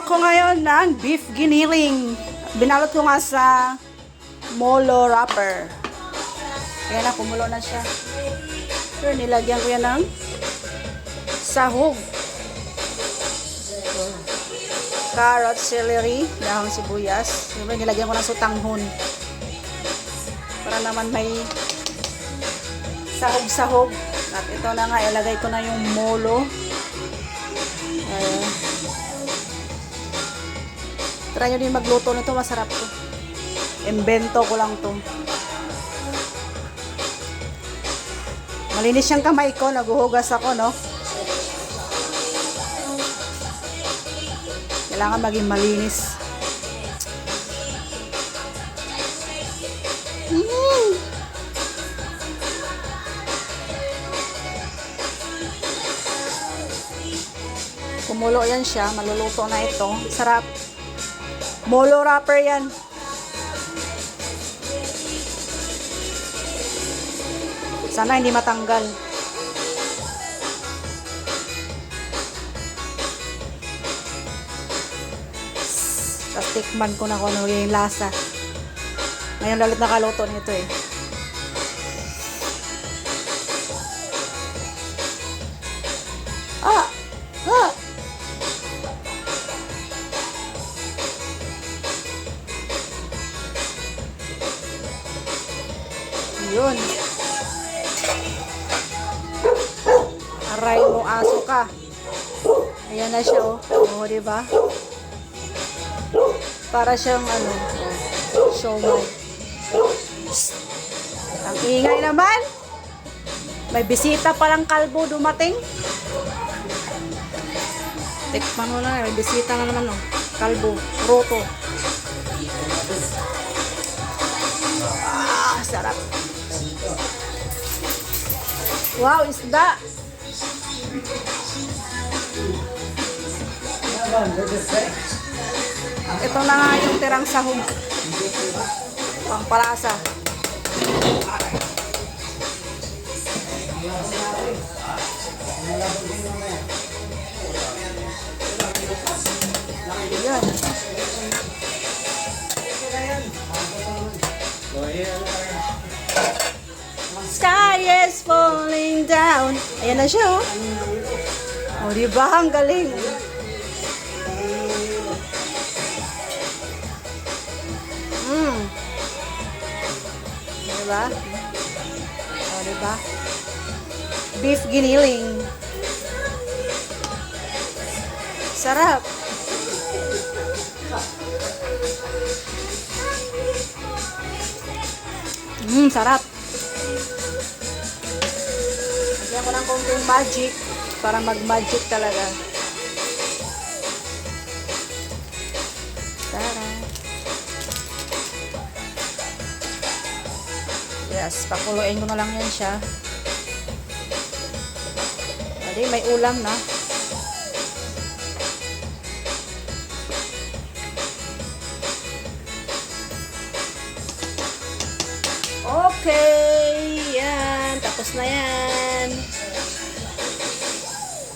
ako ngayon ng beef giniling. Binalot ko nga sa molo wrapper. Kaya na, kumulo na siya. Pero nilagyan ko yan ng sahog. Carrot, celery, dahon sibuyas. Siyempre, nilagyan ko ng sutanghon. Para naman may sahog-sahog. At ito na nga, ilagay ko na yung molo. Try nyo din magluto nito, masarap to. Imbento ko lang to. Malinis yung kamay ko, naguhugas ako, no? Kailangan maging malinis. Kumulo yan siya, maluluto na ito. Sarap. Molo wrapper yan. Sana hindi matanggal. Tapos tikman ko na kung ano yung lasa. Ngayon lalit nakaluto nito eh. Ah! Ah! Yun. Aray mo, aso ka. Ayan na siya, oh. Oo, diba? Para siyang, ano, siomai. Ang ingay naman. May bisita palang kalbo dumating. Tikman mo na, may bisita na naman, oh. Kalbo, roto. Ah, sarap. Wow, isda. Ito na nga yung tirang sahog. Pampalasa. Yan. Sky is falling down. Ayan na siya, oh. O, diba? Ang galing. Diba? O, diba? Beef giniling. Sarap. Sarap. Lagyan ko ng konting magic para mag-magic talaga. Tara. Yes, pakuluin ko na lang yan siya. Pwede, may ulam na. Okay, yan. Tapos na yan.